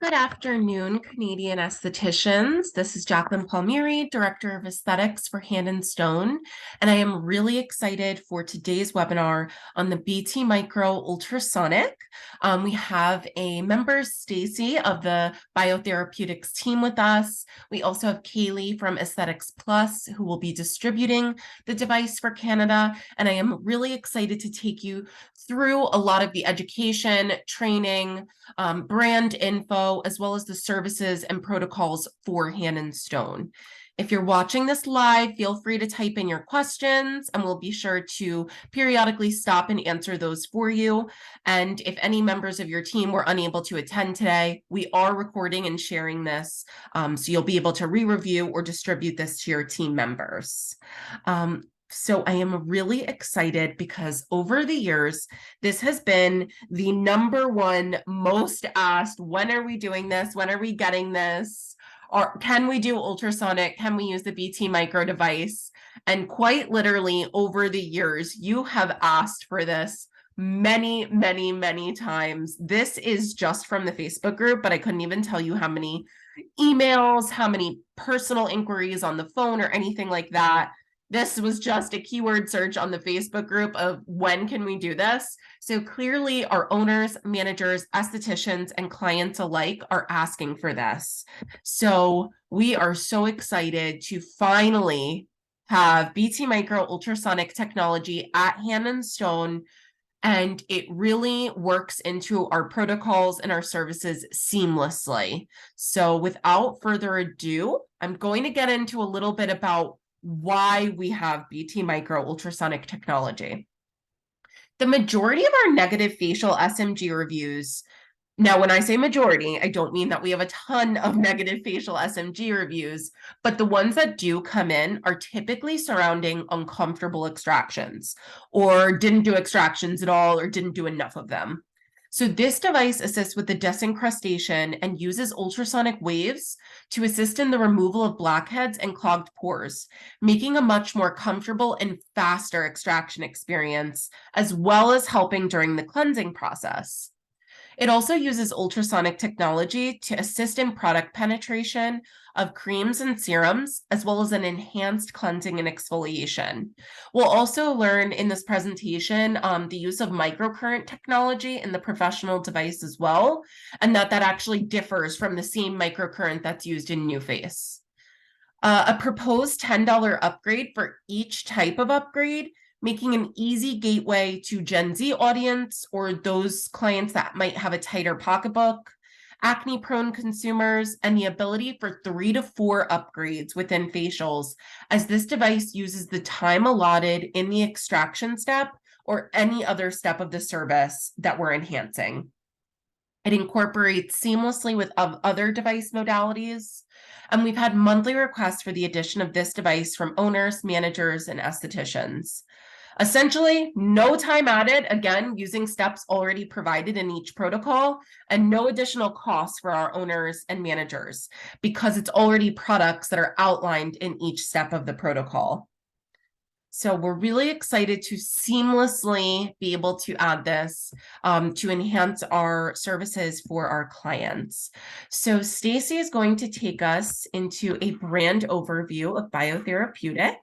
Good afternoon, Canadian Estheticians. This is Jacqueline Palmieri, Director of Aesthetics for Hand and Stone, and I am really excited for today's webinar on the BT Micro Ultrasonic. We have a member, Stacy, of the Biotherapeutics team with us. We also have Kaylee from Aesthetics Plus, who will be distributing the device for Canada, and I am really excited to take you through a lot of the education, training, brand info, as well as the services and protocols for Hand and Stone. If you're watching this live, feel free to type in your questions and we'll be sure to periodically stop and answer those for you. And if any members of your team were unable to attend today, we are recording and sharing this, so you'll be able to re-review or distribute this to your team members. So I am really excited because over the years, this has been the number one most asked, when are we doing this? When are we getting this? Or can we do ultrasonic? Can we use the BT micro device? And quite literally over the years, you have asked for this many, many, many times. This is just from the Facebook group, but I couldn't even tell you how many emails, how many personal inquiries on the phone or anything like that. This was just a keyword search on the Facebook group of when can we do this? So clearly our owners, managers, estheticians, and clients alike are asking for this. So we are so excited to finally have BT Micro Ultrasonic technology at Hand and Stone, and it really works into our protocols and our services seamlessly. So without further ado, I'm going to get into a little bit about why we have BT Micro Ultrasonic technology. The majority of our negative facial SMG reviews, now when I say majority, I don't mean that we have a ton of negative facial SMG reviews, but the ones that do come in are typically surrounding uncomfortable extractions, or didn't do extractions at all, or didn't do enough of them. So this device assists with the disincrustation and uses ultrasonic waves to assist in the removal of blackheads and clogged pores, making a much more comfortable and faster extraction experience, as well as helping during the cleansing process. It also uses ultrasonic technology to assist in product penetration of creams and serums, as well as an enhanced cleansing and exfoliation. We'll also learn in this presentation the use of microcurrent technology in the professional device as well, and that actually differs from the same microcurrent that's used in NuFace. A proposed $10 upgrade for each type of upgrade, making an easy gateway to Gen Z audience or those clients that might have a tighter pocketbook, acne-prone consumers, and the ability for 3 to 4 upgrades within facials, as this device uses the time allotted in the extraction step or any other step of the service that we're enhancing. It incorporates seamlessly with other device modalities, and we've had monthly requests for the addition of this device from owners, managers, and estheticians. Essentially, no time added, again, using steps already provided in each protocol, and no additional costs for our owners and managers because it's already products that are outlined in each step of the protocol. So we're really excited to seamlessly be able to add this to enhance our services for our clients. So Stacy is going to take us into a brand overview of Biotherapeutic.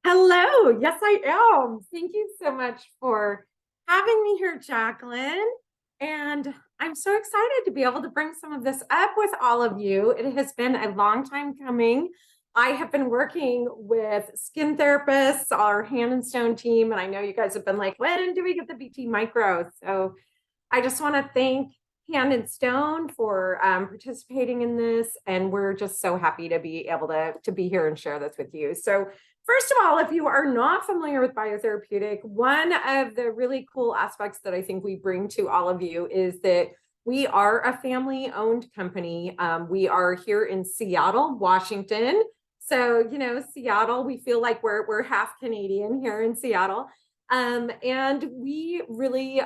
Hello. Yes, I am. Thank you so much for having me here, Jacqueline. And I'm so excited to be able to bring some of this up with all of you. It has been a long time coming. I have been working with skin therapists, our Hand and Stone team, and I know you guys have been like, when do we get the BT Micro? So I just want to thank Hand and Stone for participating in this, and we're just so happy to be able to be here and share this with you. So first of all, if you are not familiar with Biotherapeutic, one of the really cool aspects that I think we bring to all of you is that we are a family-owned company. We are here in Seattle, Washington. So, you know, Seattle, we feel like we're half Canadian here in Seattle. And we really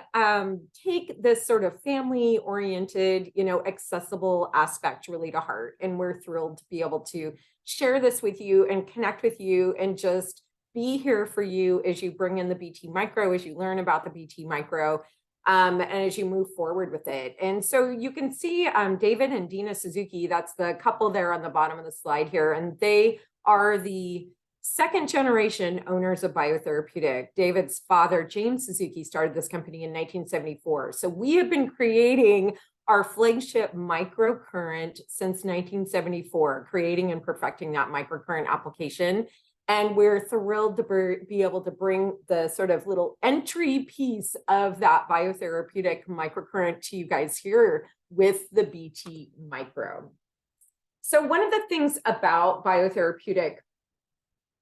take this sort of family-oriented, you know, accessible aspect really to heart. And we're thrilled to be able to share this with you and connect with you and just be here for you as you bring in the BT Micro, as you learn about the BT Micro. and as you move forward with it. And so you can see David and Dina Suzuki, that's the couple there on the bottom of the slide here, and they are the second generation owners of Biotherapeutic. David's father, James Suzuki, started this company in 1974. So we have been creating our flagship microcurrent since 1974, creating and perfecting that microcurrent application. And we're thrilled to be able to bring the sort of little entry piece of that biotherapeutic microcurrent to you guys here with the BT Micro. So one of the things about biotherapeutic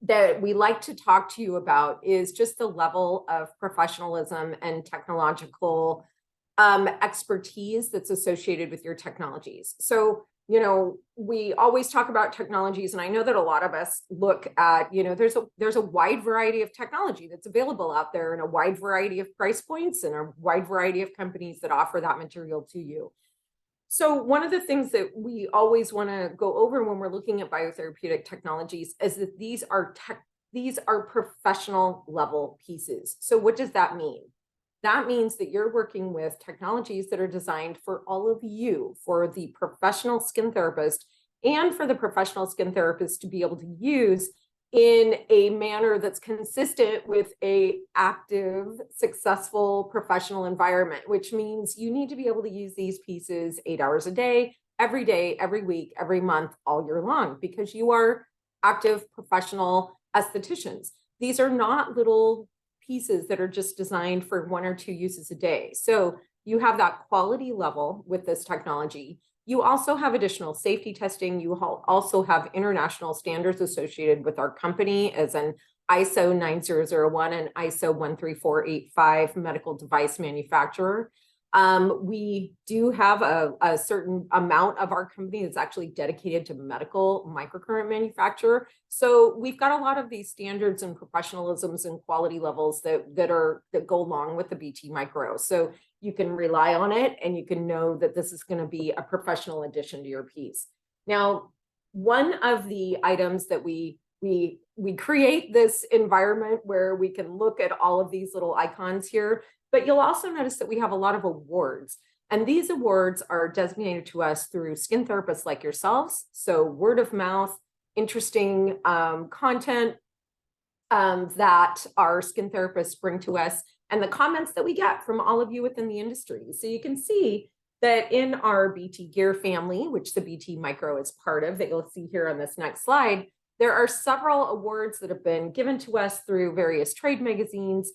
that we like to talk to you about is just the level of professionalism and technological expertise that's associated with your technologies. So, you know, we always talk about technologies, and I know that a lot of us look at, you know, there's a wide variety of technology that's available out there, and a wide variety of price points, and a wide variety of companies that offer that material to you. So one of the things that we always want to go over when we're looking at biotherapeutic technologies is that these are professional level pieces. So what does that mean? That means that you're working with technologies that are designed for all of you, for the professional skin therapist, and for the professional skin therapist to be able to use in a manner that's consistent with a active, successful professional environment, which means you need to be able to use these pieces 8 hours a day, every week, every month, all year long, because you are active professional estheticians. These are not little pieces that are just designed for 1 or 2 uses a day. So you have that quality level with this technology. You also have additional safety testing. You also have international standards associated with our company as an ISO 9001 and ISO 13485 medical device manufacturer. We do have a certain amount of our company that's actually dedicated to medical microcurrent manufacture. So we've got a lot of these standards and professionalisms and quality levels that go along with the BT Micro. So you can rely on it, and you can know that this is going to be a professional addition to your piece. Now, one of the items that we create this environment where we can look at all of these little icons here, but you'll also notice that we have a lot of awards. And these awards are designated to us through skin therapists like yourselves. So word of mouth, interesting content that our skin therapists bring to us, and the comments that we get from all of you within the industry. So you can see that in our BT Gear family, which the BT Micro is part of, that you'll see here on this next slide, there are several awards that have been given to us through various trade magazines,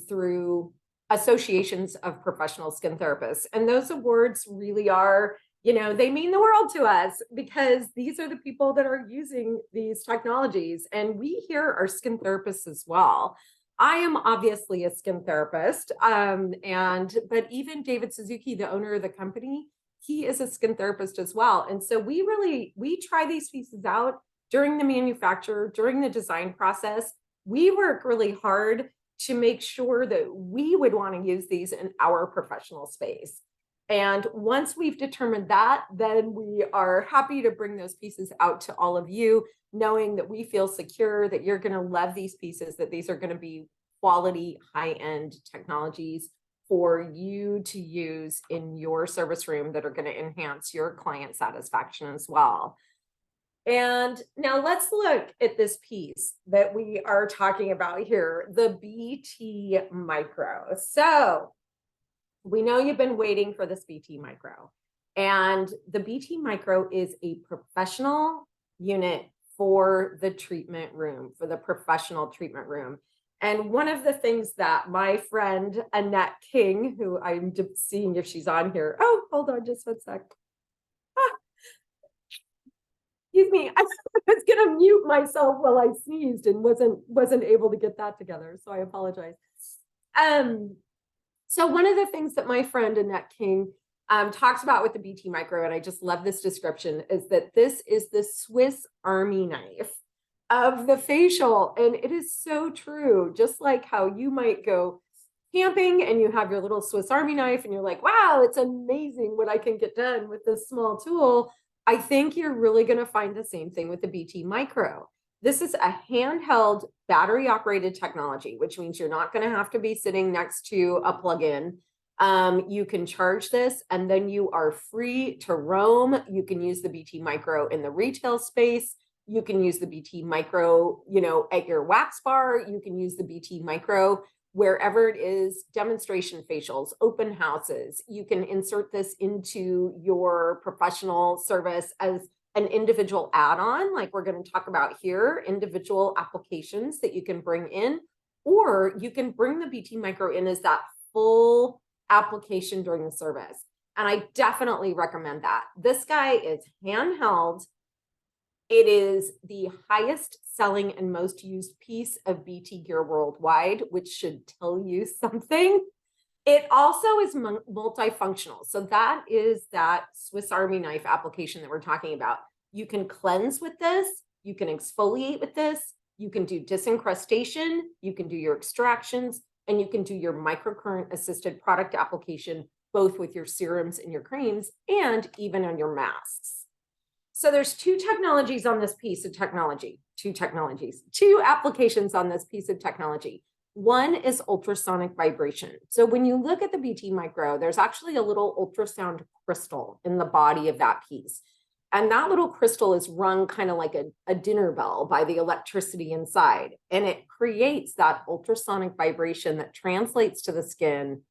through associations of professional skin therapists. And those awards really are, you know, they mean the world to us, because these are the people that are using these technologies. And we here are skin therapists as well. I am obviously a skin therapist, but even David Suzuki, the owner of the company, he is a skin therapist as well. And so we try these pieces out during the manufacture, during the design process. We work really hard to make sure that we would want to use these in our professional space. And once we've determined that, then we are happy to bring those pieces out to all of you, knowing that we feel secure that you're going to love these pieces, that these are going to be quality, high-end technologies for you to use in your service room that are going to enhance your client satisfaction as well. And now let's look at this piece that we are talking about here, the BT Micro. So we know you've been waiting for this BT Micro, and the BT Micro is a professional unit for the treatment room, for the professional treatment room. And one of the things that my friend Annette King, who I'm just seeing if she's on here. Oh, hold on just 1 sec. Excuse me, I was gonna mute myself while I sneezed and wasn't able to get that together, so I apologize. So one of the things that my friend Annette King talks about with the BT Micro, and I just love this description, is that this is the Swiss Army knife of the facial. And it is so true. Just like how you might go camping and you have your little Swiss Army knife and you're like, wow, it's amazing what I can get done with this small tool. I think you're really going to find the same thing with the BT Micro. This is a handheld battery operated technology, which means you're not going to have to be sitting next to a plug-in. You can charge this and then you are free to roam. You can use the BT Micro in the retail space. You can use the BT Micro, at your wax bar. You can use the BT Micro wherever it is, demonstration facials, open houses. You can insert this into your professional service as an individual add-on, like we're going to talk about here, individual applications that you can bring in, or you can bring the BT Micro in as that full application during the service. And I definitely recommend that. This guy is handheld. It is the highest selling and most used piece of BT gear worldwide, which should tell you something. It also is multifunctional. So that is that Swiss Army knife application that we're talking about. You can cleanse with this. You can exfoliate with this. You can do disincrustation. You can do your extractions, and you can do your microcurrent assisted product application, both with your serums and your creams, and even on your masks. So there's two technologies on this piece of technology, two applications on this piece of technology. One is ultrasonic vibration. So when you look at the BT Micro, there's actually a little ultrasound crystal in the body of that piece. And that little crystal is rung kind of like a dinner bell by the electricity inside. And it creates that ultrasonic vibration that translates to the skin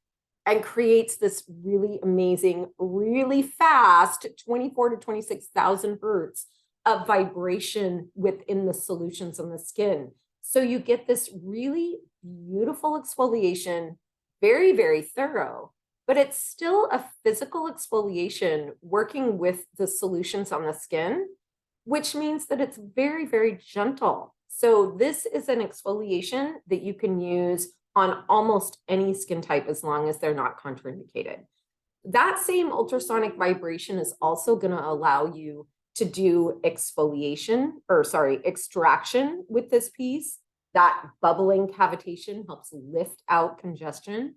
and creates this really amazing, really fast 24 to 26,000 hertz of vibration within the solutions on the skin. So you get this really beautiful exfoliation, very, very thorough, but it's still a physical exfoliation working with the solutions on the skin, which means that it's very, very gentle. So this is an exfoliation that you can use on almost any skin type as long as they're not contraindicated. That same ultrasonic vibration is also going to allow you to do extraction with this piece. That bubbling cavitation helps lift out congestion.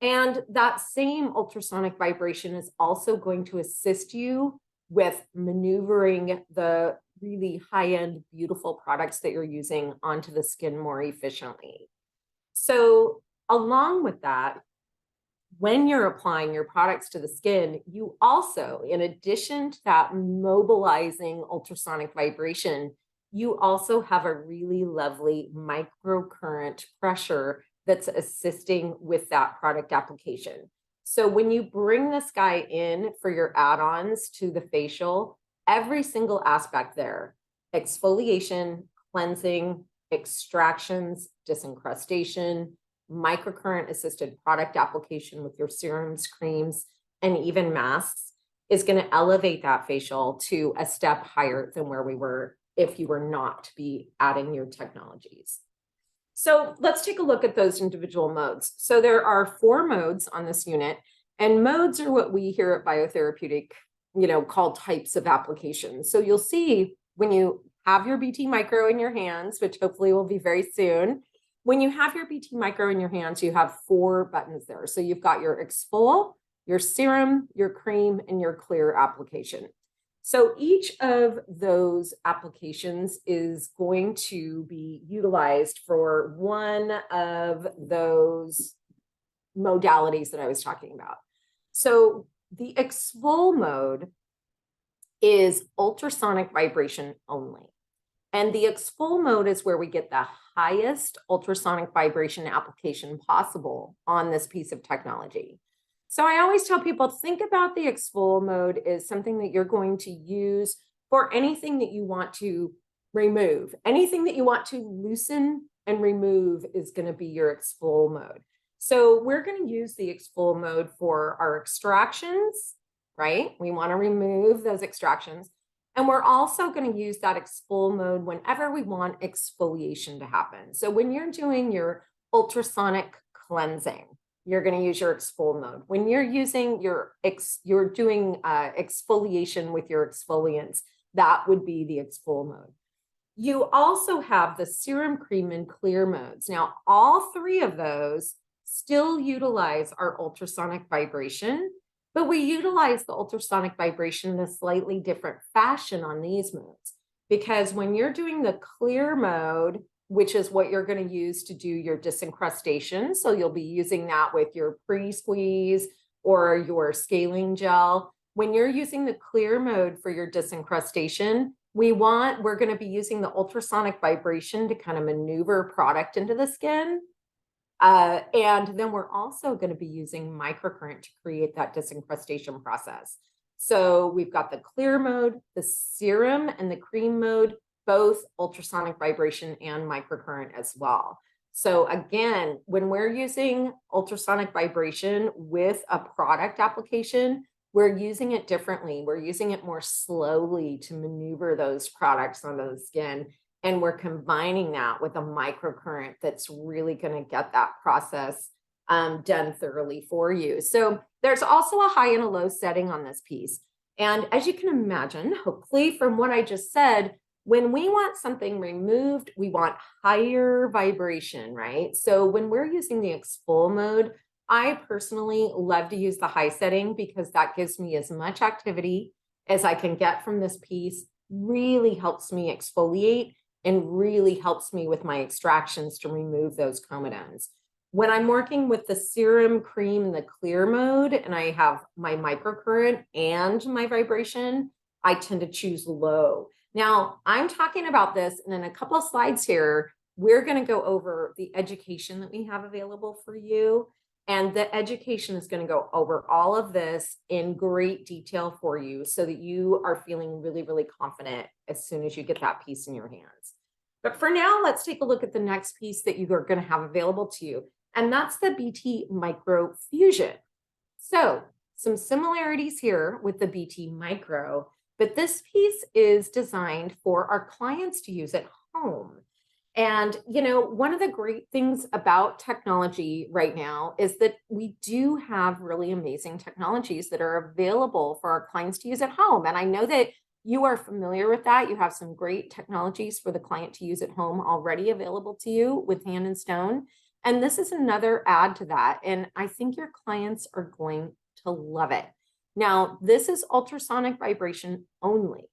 And that same ultrasonic vibration is also going to assist you with maneuvering the really high-end, beautiful products that you're using onto the skin more efficiently. So along with that, when you're applying your products to the skin, you also, in addition to that mobilizing ultrasonic vibration, you also have a really lovely microcurrent pressure that's assisting with that product application. So when you bring this guy in for your add-ons to the facial, every single aspect there, exfoliation, cleansing, extractions, disincrustation, microcurrent assisted product application with your serums, creams, and even masks is going to elevate that facial to a step higher than where we were if you were not to be adding your technologies. So let's take a look at those individual modes. So there are 4 modes on this unit, and modes are what we here at Biotherapeutic, call types of applications. So you'll see when you have your BT Micro in your hands, which hopefully will be very soon. When you have your BT Micro in your hands, you have 4 buttons there. So you've got your exfol, your serum, your cream, and your clear application. So each of those applications is going to be utilized for one of those modalities that I was talking about. So the exfol mode is ultrasonic vibration only. And the exfol mode is where we get the highest ultrasonic vibration application possible on this piece of technology. So I always tell people, think about the exfol mode as something that you're going to use for anything that you want to remove. Anything that you want to loosen and remove is going to be your exfol mode. So we're going to use the exfol mode for our extractions, right? We want to remove those extractions. And we're also going to use that exfol mode whenever we want exfoliation to happen. So when you're doing your ultrasonic cleansing, you're going to use your exfol mode. When you're using you're doing exfoliation with your exfoliants, that would be the exfol mode. You also have the serum, cream, and clear modes. Now, all 3 of those still utilize our ultrasonic vibration, but we utilize the ultrasonic vibration in a slightly different fashion on these modes. Because when you're doing the clear mode, which is what you're going to use to do your disincrustation. So you'll be using that with your pre-squeeze or your scaling gel. When you're using the clear mode for your disincrustation, we're going to be using the ultrasonic vibration to kind of maneuver product into the skin. And then we're also going to be using microcurrent to create that disincrustation process. So we've got the clear mode, the serum, and the cream mode, both ultrasonic vibration and microcurrent as well. So again, when we're using ultrasonic vibration with a product application, we're using it differently. We're using it more slowly to maneuver those products onto the skin. And we're combining that with a microcurrent that's really going to get that process done thoroughly for you. So there's also a high and a low setting on this piece. And as you can imagine, hopefully from what I just said, when we want something removed, we want higher vibration, right? So when we're using the exfol mode, I personally love to use the high setting because that gives me as much activity as I can get from this piece, really helps me exfoliate and really helps me with my extractions to remove those comedones. When I'm working with the serum, cream, and the clear mode, and I have my microcurrent and my vibration, I tend to choose low. Now, I'm talking about this, and in a couple of slides here, we're going to go over the education that we have available for you. And the education is going to go over all of this in great detail for you so that you are feeling really, really confident as soon as you get that piece in your hands. But for now, let's take a look at the next piece that you are going to have available to you. And that's the BT Micro Fusion. So some similarities here with the BT Micro, but this piece is designed for our clients to use at home. And, you know, one of the great things about technology right now is that we do have really amazing technologies that are available for our clients to use at home. And I know that you are familiar with that. You have some great technologies for the client to use at home already available to you with Hand and Stone. And this is another add to that. And I think your clients are going to love it. Now, this is ultrasonic vibration only.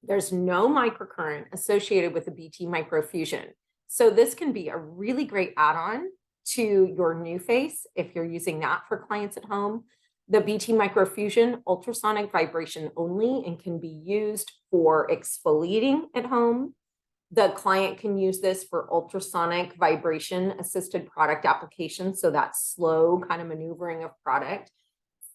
There's no microcurrent associated with the BT Microfusion. So this can be a really great add-on to your new face if you're using that for clients at home. The BT Microfusion, ultrasonic vibration only, and can be used for exfoliating at home. The client can use this for ultrasonic vibration assisted product application. So that slow kind of maneuvering of product.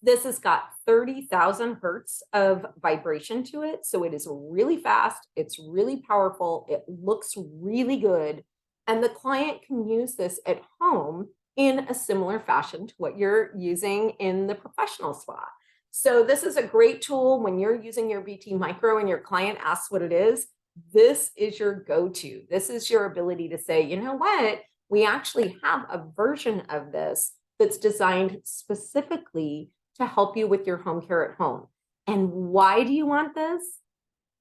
This has got 30,000 hertz of vibration to it. So it is really fast. It's really powerful. It looks really good. And the client can use this at home in a similar fashion to what you're using in the professional spa. So this is a great tool when you're using your BT Micro and your client asks what it is. This is your go-to. This is your ability to say, you know what? We actually have a version of this that's designed specifically to help you with your home care at home. And why do you want this?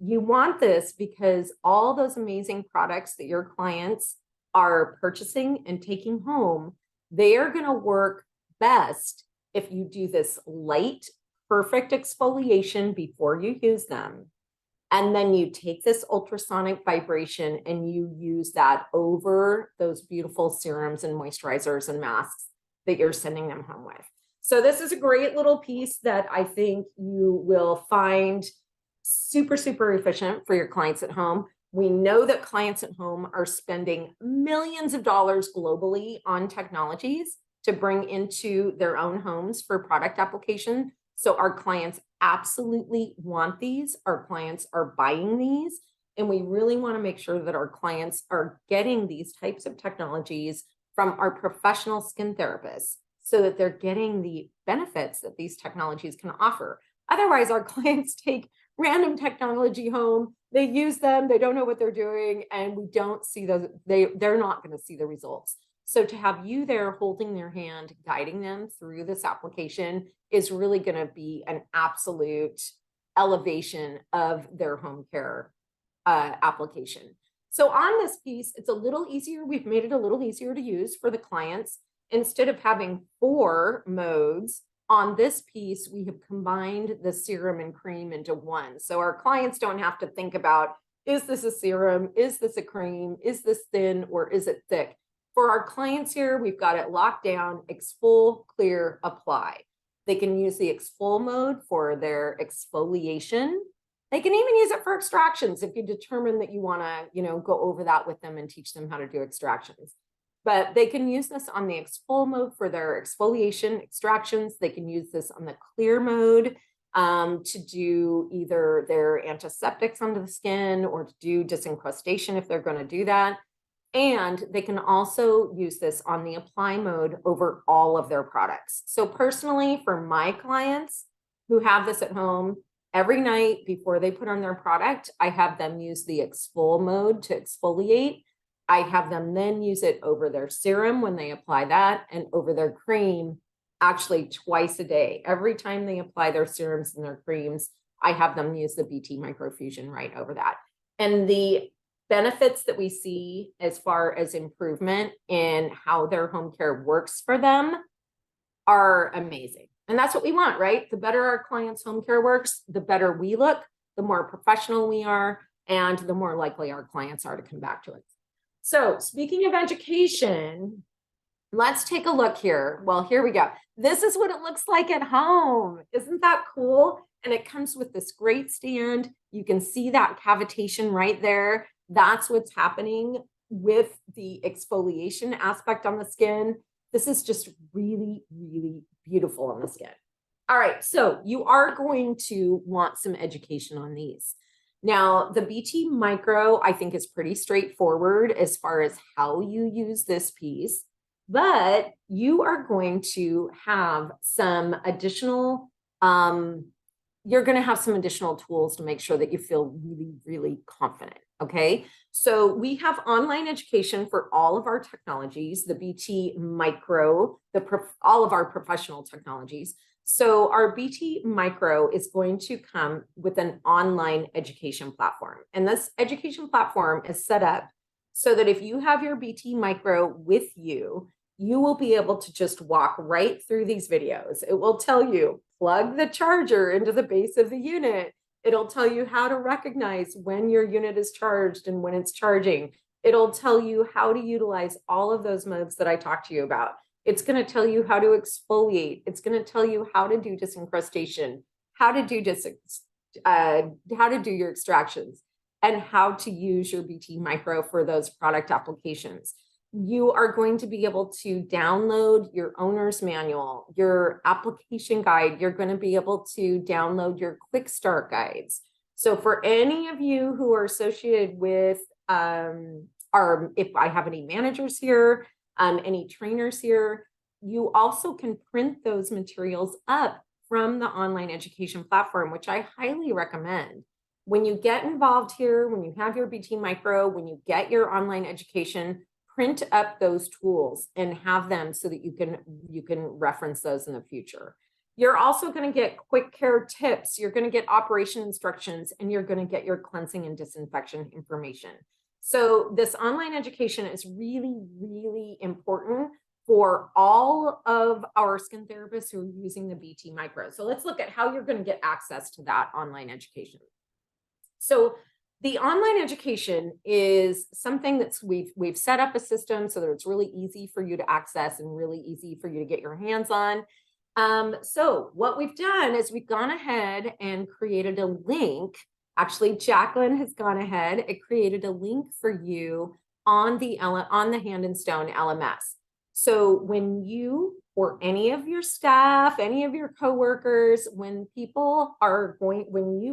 You want this because all those amazing products that your clients are purchasing and taking home, they are going to work best if you do this light, perfect exfoliation before you use them. And then you take this ultrasonic vibration and you use that over those beautiful serums and moisturizers and masks that you're sending them home with. So this is a great little piece that I think you will find super, super efficient for your clients at home. We know that clients at home are spending millions of dollars globally on technologies to bring into their own homes for product application. So our clients absolutely want these. Our clients are buying these. And we really want to make sure that our clients are getting these types of technologies from our professional skin therapists, so that they're getting the benefits that these technologies can offer. Otherwise, our clients take random technology home, they use them, they don't know what they're doing, and we don't see those, they're not going to see the results. So to have you there holding their hand, guiding them through this application is really going to be an absolute elevation of their home care application. So on this piece, it's a little easier. We've made it a little easier to use for the clients. Instead of having 4 modes on this piece, we have combined the serum and cream into one. So our clients don't have to think about Is this a serum? Is this a cream? Is this thin or is it thick? For our clients here, we've got it locked down, exfol, clear, apply. They can use the exfol mode for their exfoliation. They can even use it for extractions if you determine that you want to, go over that with them and teach them how to do extractions. But they can use this on the exfol mode for their exfoliation extractions. They can use this on the clear mode to do either their antiseptics under the skin or to do disencrustation if they're going to do that. And they can also use this on the apply mode over all of their products. So personally, for my clients who have this at home, every night before they put on their product, I have them use the exfol mode to exfoliate. I have them then use it over their serum when they apply that, and over their cream actually twice a day. Every time they apply their serums and their creams, I have them use the BT microfusion right over that. And the benefits that we see as far as improvement in how their home care works for them are amazing. And that's what we want, right? The better our clients' home care works, the better we look, the more professional we are, and the more likely our clients are to come back to us. So speaking of education, let's take a look here. Well, here we go. This is what it looks like at home. Isn't that cool? And it comes with this great stand. You can see that cavitation right there. That's what's happening with the exfoliation aspect on the skin. This is just really, really beautiful on the skin. All right, so you are going to want some education on these. Now, the BT Micro, I think, is pretty straightforward as far as how you use this piece, but you are going to have some additional, you're going to have some additional tools to make sure that you feel really, really confident. Okay, so we have online education for all of our technologies, the BT Micro, all of our professional technologies. So our BT Micro is going to come with an online education platform. And this education platform is set up so that if you have your BT Micro with you, you will be able to just walk right through these videos. It will tell you, plug the charger into the base of the unit. It'll tell you how to recognize when your unit is charged and when it's charging. It'll tell you how to utilize all of those modes that I talked to you about. It's going to tell you how to exfoliate. It's going to tell you how to do disincrustation, how to do your extractions, and how to use your BT Micro for those product applications. You are going to be able to download your owner's manual, your application guide. You're going to be able to download your quick start guides. So for any of you who are associated with if I have any managers here, any trainers here, you also can print those materials up from the online education platform, which I highly recommend. When you get involved here, when you have your BT Micro, when you get your online education, print up those tools and have them so that you can reference those in the future. You're also going to get quick care tips. You're going to get operation instructions, and you're going to get your cleansing and disinfection information. So this online education is really, really important for all of our skin therapists who are using the BT Micro. So let's look at how you're going to get access to that online education. So the online education is something that's we've set up a system so that it's really easy for you to access and really easy for you to get your hands on. So what we've done is we've gone ahead and created a link. Actually, Jacqueline has gone ahead and created a link for you on the Hand and Stone LMS. So when you or any of your staff, any of your coworkers, when you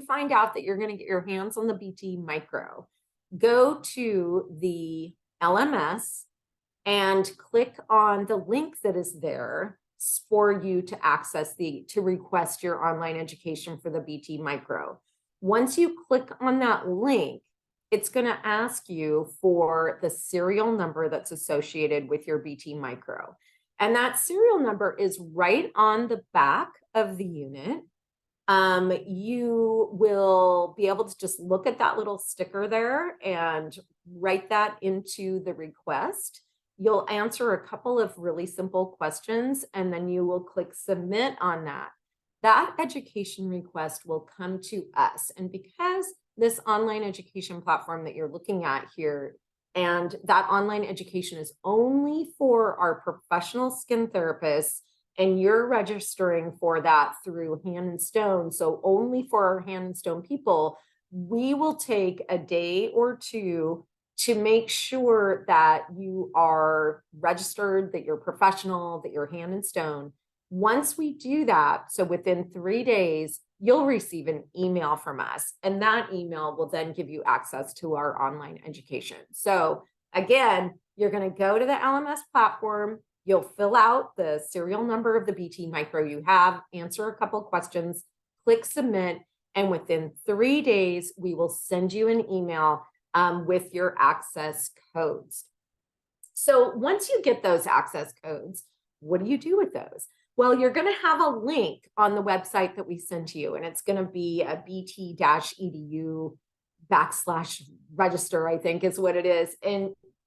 find out that you're going to get your hands on the BT Micro, go to the LMS and click on the link that is there for you to request your online education for the BT Micro. Once you click on that link, it's going to ask you for the serial number that's associated with your BT Micro. And that serial number is right on the back of the unit. You will be able to just look at that little sticker there and write that into the request. You'll answer a couple of really simple questions, and then you will click submit on that. That education request will come to us. And because this online education platform that you're looking at here. And that online education is only for our professional skin therapists, and you're registering for that through Hand and Stone. So only for our Hand and Stone people, we will take a day or two to make sure that you are registered, that you're professional, that you're Hand and Stone. Once we do that, so within 3 days, you'll receive an email from us, and that email will then give you access to our online education. So again, you're going to go to the LMS platform, you'll fill out the serial number of the BT Micro you have, answer a couple questions, click submit, and within 3 days, we will send you an email with your access codes. So once you get those access codes, what do you do with those? Well, you're going to have a link on the website that we send to you, and it's going to be a bt-edu/register, I think is what it is.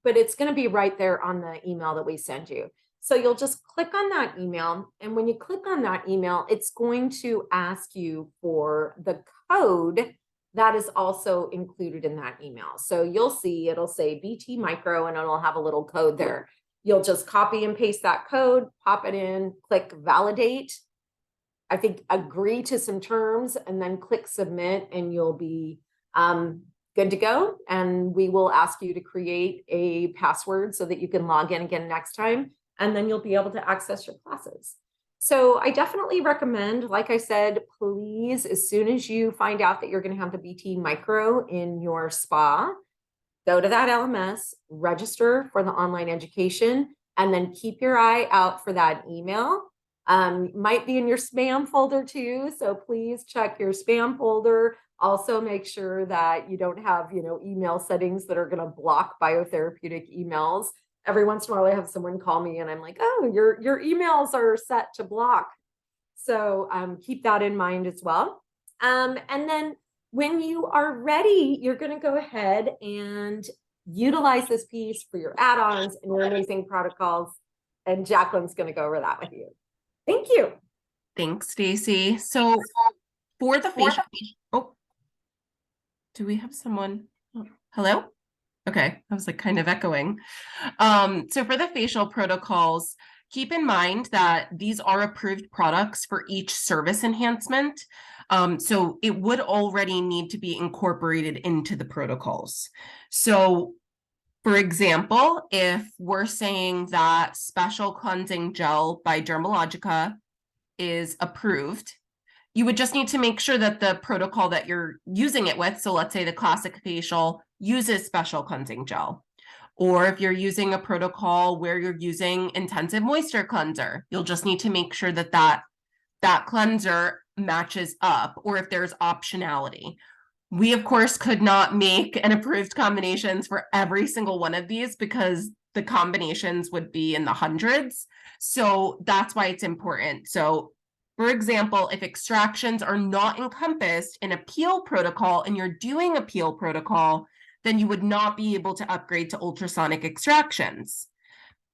But it's going to be right there on the email that we send you. So you'll just click on that email. And when you click on that email, it's going to ask you for the code that is also included in that email. So you'll see, it'll say BT Micro, and it'll have a little code there. You'll just copy and paste that code, pop it in, click validate, I think agree to some terms, and then click submit, and you'll be good to go. And we will ask you to create a password so that you can log in again next time, and then you'll be able to access your classes. So I definitely recommend, like I said, please, as soon as you find out that you're going to have the BT Micro in your spa, go to that LMS, register for the online education, and then keep your eye out for that email. Might be in your spam folder too, so please check your spam folder. Also make sure that you don't have, email settings that are going to block biotherapeutic emails. Every once in a while I have someone call me and I'm like, oh, your emails are set to block. So keep that in mind as well. And then when you are ready, you're going to go ahead and utilize this piece for your add-ons and your amazing protocols. And Jacqueline's going to go over that with you. Thank you. Thanks, Stacy. So for the facial, oh, do we have someone? Oh, hello? Okay, I was like kind of echoing. So for the facial protocols, keep in mind that these are approved products for each service enhancement. So it would already need to be incorporated into the protocols. So for example, if we're saying that special cleansing gel by Dermalogica is approved, you would just need to make sure that the protocol that you're using it with, so let's say the classic facial uses special cleansing gel. Or if you're using a protocol where you're using intensive moisture cleanser, you'll just need to make sure that that cleanser matches up, or if there's optionality. We, of course, could not make an approved combinations for every single one of these because the combinations would be in the hundreds. So that's why it's important. So for example, if extractions are not encompassed in a peel protocol and you're doing a peel protocol, then you would not be able to upgrade to ultrasonic extractions.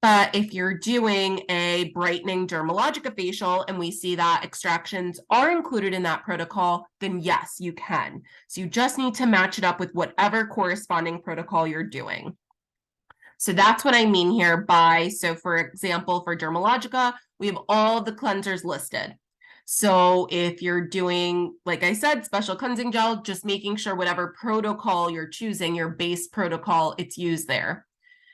But if you're doing a brightening Dermalogica facial and we see that extractions are included in that protocol, then yes, you can. So you just need to match it up with whatever corresponding protocol you're doing. So that's what I mean here by, so for example, for Dermalogica, we have all the cleansers listed. So if you're doing, like I said, special cleansing gel, just making sure whatever protocol you're choosing, your base protocol, it's used there.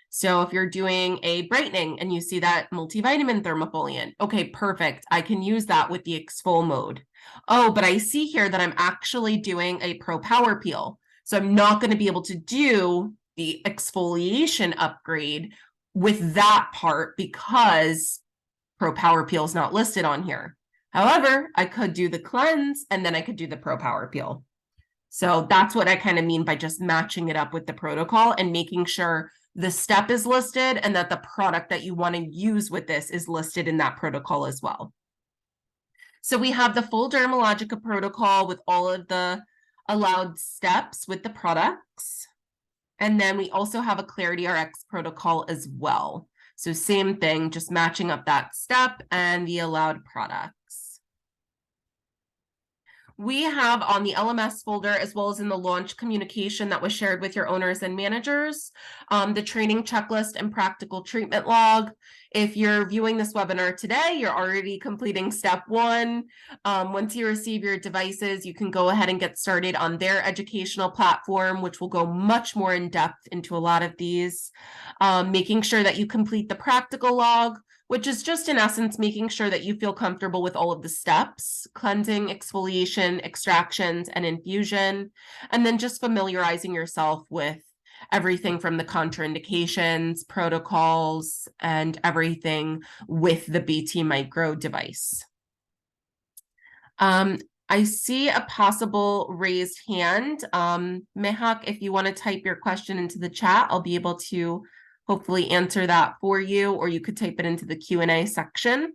So if you're doing a brightening and you see that multivitamin thermopholiant, okay, perfect. I can use that with the exfol mode. Oh, but I see here that I'm actually doing a pro power peel. So I'm not going to be able to do the exfoliation upgrade with that part because pro power peel is not listed on here. However, I could do the cleanse and then I could do the pro power peel. So that's what I kind of mean by just matching it up with the protocol and making sure the step is listed and that the product that you want to use with this is listed in that protocol as well. So we have the full Dermalogica protocol with all of the allowed steps with the products. And then we also have a Clarity RX protocol as well. So same thing, just matching up that step and the allowed products. We have on the LMS folder, as well as in the launch communication that was shared with your owners and managers, the training checklist and practical treatment log. If you're viewing this webinar today, you're already completing step 1. Once you receive your devices, you can go ahead and get started on their educational platform, which will go much more in depth into a lot of these. Making sure that you complete the practical log, which is just in essence making sure that you feel comfortable with all of the steps: cleansing, exfoliation, extractions, and infusion, and then just familiarizing yourself with everything from the contraindications, protocols, and everything with the BT Micro device. I see a possible raised hand. Mehak, if you want to type your question into the chat, I'll be able to hopefully answer that for you, or you could type it into the Q&A section.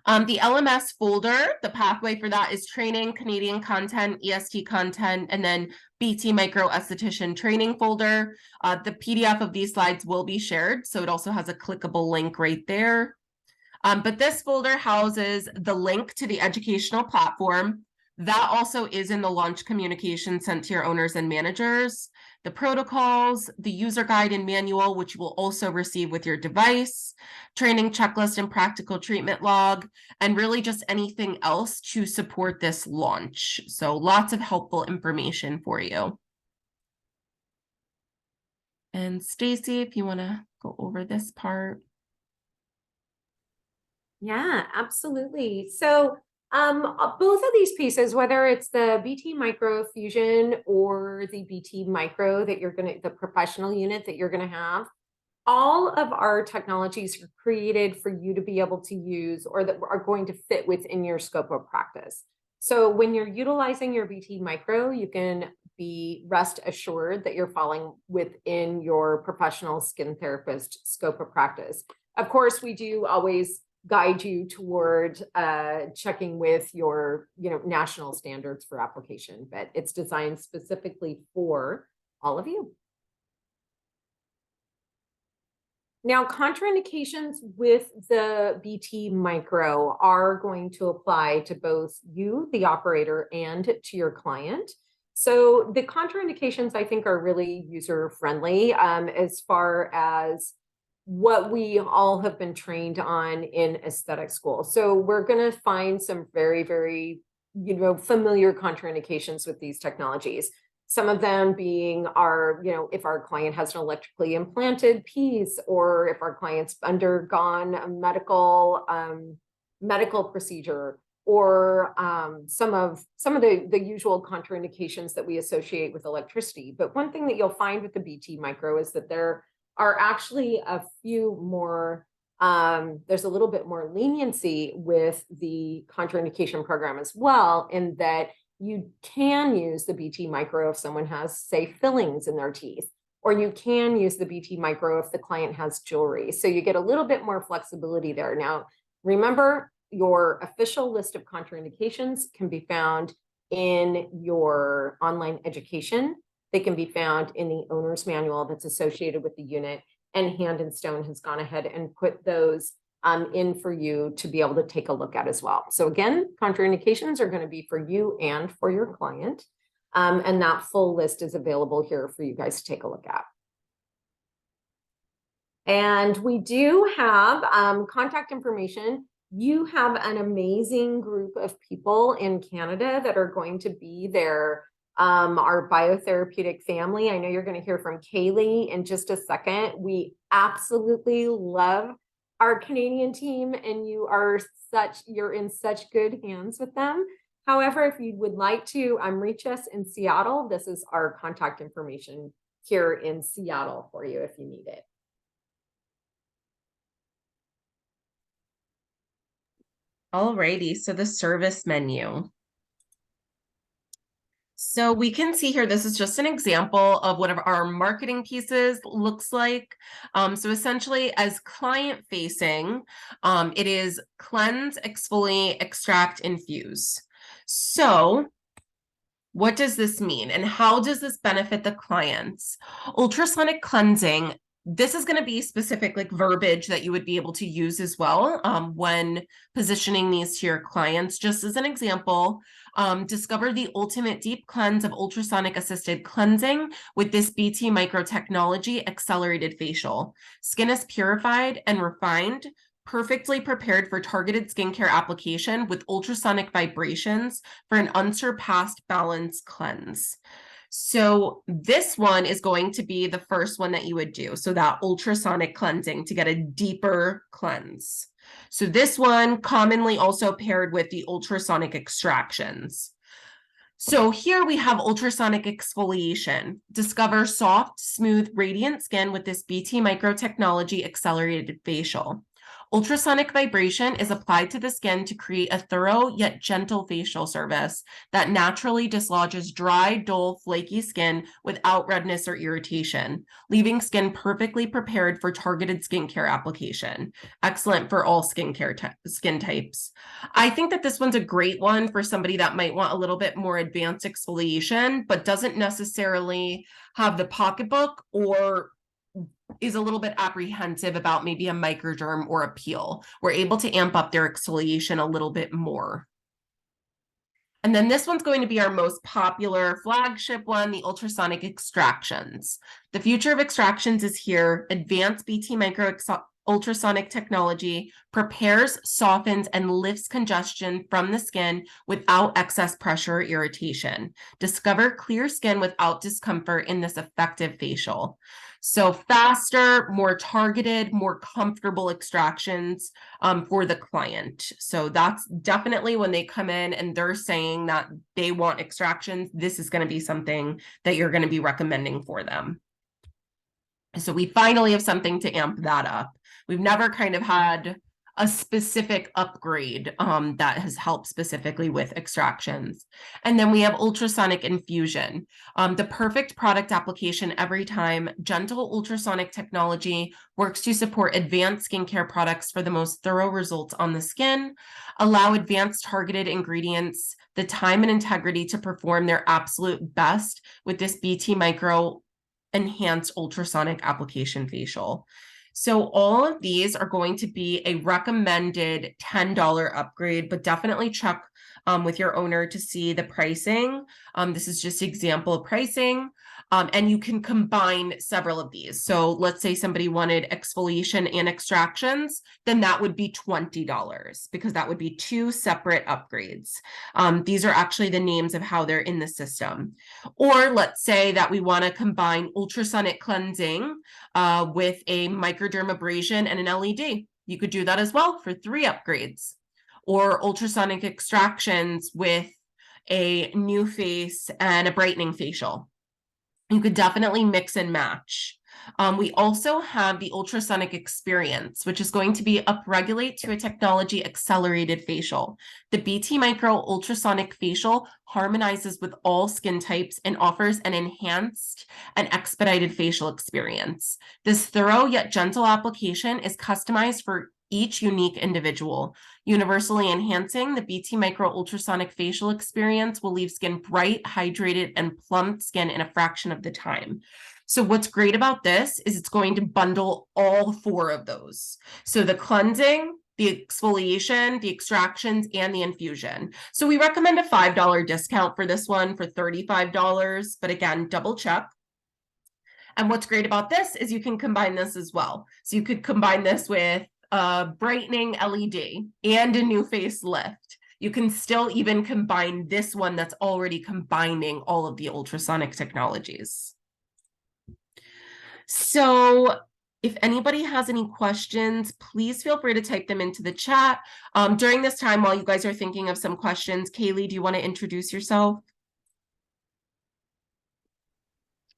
The LMS folder, the pathway for that is training, Canadian content, EST content, and then BT Micro Esthetician training folder. The PDF of these slides will be shared, so it also has a clickable link right there. But this folder houses the link to the educational platform. That also is in the launch communication sent to your owners and managers. The protocols, the user guide and manual, which you will also receive with your device, training checklist and practical treatment log, and really just anything else to support this launch. So lots of helpful information for you. And Stacy, if you want to go over this part. Yeah, absolutely. So both of these pieces, whether it's the BT Micro Fusion or the BT Micro that the professional unit that you're gonna have, all of our technologies are created for you to be able to use, or that are going to fit within your scope of practice. So when you're utilizing your BT Micro, you can be rest assured that you're falling within your professional skin therapist scope of practice. Of course, we do always guide you toward checking with your national standards for application, but it's designed specifically for all of you. Now, contraindications with the BT Micro are going to apply to both you, the operator, and to your client. So the contraindications, I think, are really user-friendly as far as what we all have been trained on in aesthetic school. So we're going to find some very, very, familiar contraindications with these technologies. Some of them being if our client has an electrically implanted piece, or if our client's undergone a medical procedure, or some of the usual contraindications that we associate with electricity. But one thing that you'll find with the BT Micro is that there are actually a few more, there's a little bit more leniency with the contraindication program as well, in that you can use the BT Micro if someone has, say, fillings in their teeth, or you can use the BT Micro if the client has jewelry. So you get a little bit more flexibility there. Now, remember, your official list of contraindications can be found in your online education. They can be found in the owner's manual that's associated with the unit, and Hand and Stone has gone ahead and put those in for you to be able to take a look at as well. So again, contraindications are going to be for you and for your client. And that full list is available here for you guys to take a look at. And we do have contact information. You have an amazing group of people in Canada that are going to be there. Our Biotherapeutic family. I know you're going to hear from Kaylee in just a second. We absolutely love our Canadian team, and you're in such good hands with them. However, if you would like to reach us in Seattle, this is our contact information here in Seattle for you if you need it. Alrighty, so the service menu. So we can see here, this is just an example of what our marketing pieces looks like. So essentially, as client facing, it is cleanse, exfoliate, extract, infuse. So what does this mean, and how does this benefit the clients? Ultrasonic cleansing this is going to be specific like verbiage that you would be able to use as well when positioning these to your clients. Just as an example, discover the ultimate deep cleanse of ultrasonic assisted cleansing with this BT micro technology accelerated facial. Skin is purified and refined, perfectly prepared for targeted skincare application with ultrasonic vibrations for an unsurpassed balanced cleanse. So this one is going to be the first one that you would do. So that ultrasonic cleansing to get a deeper cleanse. So this one commonly also paired with the ultrasonic extractions. So here we have ultrasonic exfoliation. Discover soft, smooth, radiant skin with this BT micro technology accelerated facial. Ultrasonic vibration is applied to the skin to create a thorough yet gentle facial service that naturally dislodges dry, dull, flaky skin without redness or irritation, leaving skin perfectly prepared for targeted skincare application. Excellent for all skin types. I think that this one's a great one for somebody that might want a little bit more advanced exfoliation, but doesn't necessarily have the pocketbook or is a little bit apprehensive about maybe a microderm or a peel. We're able to amp up their exfoliation a little bit more. And then this one's going to be our most popular flagship one, the ultrasonic extractions. The future of extractions is here. Advanced BT micro ultrasonic technology prepares, softens, and lifts congestion from the skin without excess pressure or irritation. Discover clear skin without discomfort in this effective facial. So faster, more targeted, more comfortable extractions for the client. So that's definitely when they come in and they're saying that they want extractions, this is going to be something that you're going to be recommending for them. So we finally have something to amp that up. We've never kind of had a specific upgrade that has helped specifically with extractions. And then we have ultrasonic infusion, the perfect product application every time. Gentle ultrasonic technology works to support advanced skincare products for the most thorough results on the skin, allow advanced targeted ingredients the time and integrity to perform their absolute best with this BT micro enhanced ultrasonic application facial. So all of these are going to be a recommended $10 upgrade, but definitely check with your owner to see the pricing. This is just example pricing. And you can combine several of these. So let's say somebody wanted exfoliation and extractions, then that would be $20 because that would be two separate upgrades. These are actually the names of how they're in the system. Or let's say that we want to combine ultrasonic cleansing with a microdermabrasion and an LED. You could do that as well for 3 upgrades. Or ultrasonic extractions with a new face and a brightening facial. You could definitely mix and match. We also have the ultrasonic experience, which is going to be upregulate to a technology accelerated facial. The BT micro ultrasonic facial harmonizes with all skin types and offers an enhanced and expedited facial experience. This thorough yet gentle application is customized for each unique individual. Universally enhancing, the BT micro ultrasonic facial experience will leave skin bright, hydrated, and plump skin in a fraction of the time. So what's great about this is it's going to bundle all 4 of those. So the cleansing, the exfoliation, the extractions, and the infusion. So we recommend a $5 discount for this one for $35, but again, double check. And what's great about this is you can combine this as well. So you could combine this with a brightening LED and a new facelift. You can still even combine this one that's already combining all of the ultrasonic technologies. So if anybody has any questions, please feel free to type them into the chat. During this time, while you guys are thinking of some questions, Kaylee, do you want to introduce yourself?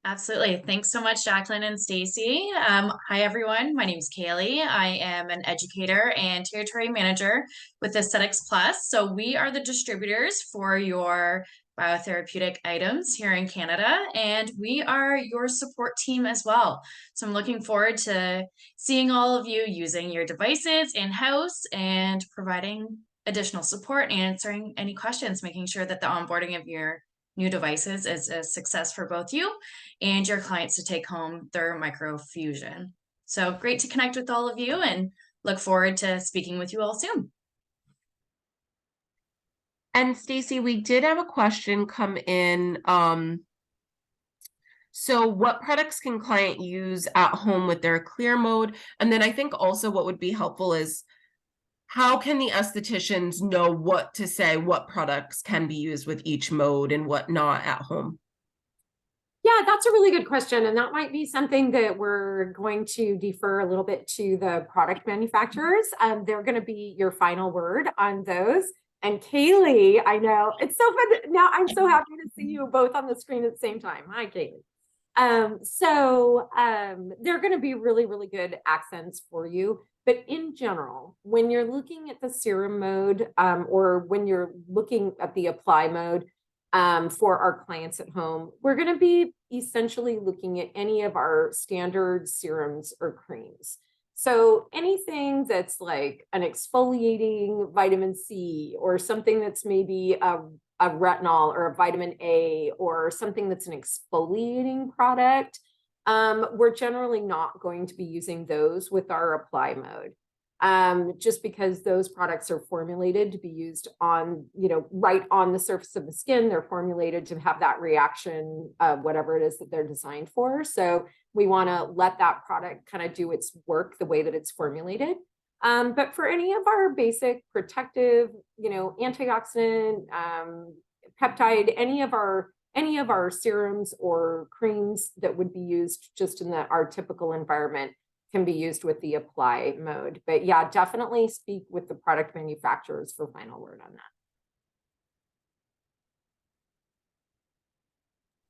Absolutely. Thanks so much, Jacqueline and Stacy. Hi, everyone. My name is Kaylee. I am an educator and territory manager with Aesthetics Plus. So we are the distributors for your biotherapeutic items here in Canada, and we are your support team as well. So I'm looking forward to seeing all of you using your devices in-house and providing additional support, answering any questions, making sure that the onboarding of your new devices is a success for both you and your clients to take home their microfusion. So great to connect with all of you and look forward to speaking with you all soon. And Stacy, we did have a question come in. So what products can client use at home with their clear mode? And then I think also what would be helpful is how can the estheticians know what to say, what products can be used with each mode and what not at home? Yeah, that's a really good question. And that might be something that we're going to defer a little bit to the product manufacturers. They're going to be your final word on those. And Kaylee, I know it's so fun. Now I'm so happy to see you both on the screen at the same time. Hi, Kaylee. They're going to be really, really good accents for you. But in general, when you're looking at the serum mode, or when you're looking at the apply mode, for our clients at home, we're going to be essentially looking at any of our standard serums or creams. So anything that's like an exfoliating vitamin C, or something that's maybe a retinol or a vitamin A, or something that's an exfoliating product, we're generally not going to be using those with our apply mode. Just because those products are formulated to be used on, right on the surface of the skin. They're formulated to have that reaction of whatever it is that they're designed for. So we want to let that product kind of do its work the way that it's formulated. But for any of our basic protective, antioxidant, peptide, any of our serums or creams that would be used just in our typical environment can be used with the apply mode. But yeah, definitely speak with the product manufacturers for final word on that.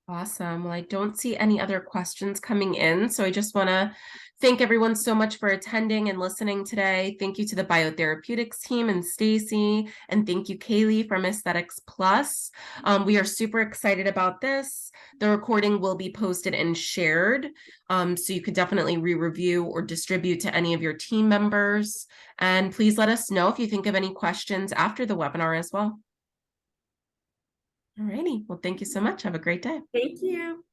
Awesome. Well, I don't see any other questions coming in. So I just want to thank everyone so much for attending and listening today. Thank you to the Biotherapeutics team and Stacy, and thank you, Kaylee from Aesthetics Plus. We are super excited about this. The recording will be posted and shared. So you could definitely re-review or distribute to any of your team members. And please let us know if you think of any questions after the webinar as well. Alrighty. Well, thank you so much. Have a great day. Thank you.